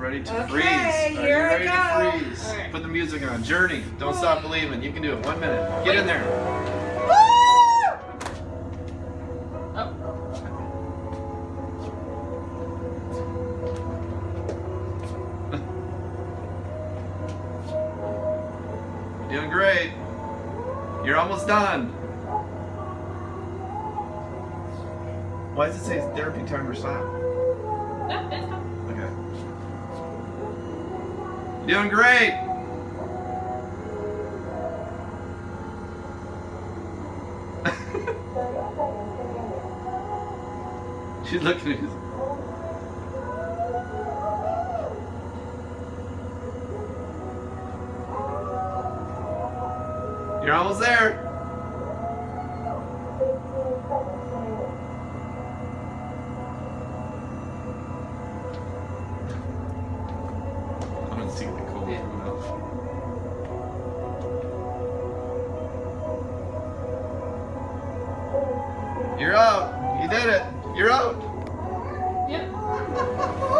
ready to Okay, freeze. Are you here I ready go. to freeze? All right. Put the music on. Journey. Don't stop believing. You can do it. 1 minute. Get in there. Oh. You're doing great. You're almost done. Why does it say therapy timer stop? No, it's fine. Okay. You're doing great. She's looking at you. You're almost there. I'm gonna see the cold Yeah. coming out. You're out. You did it. You're out. Yep.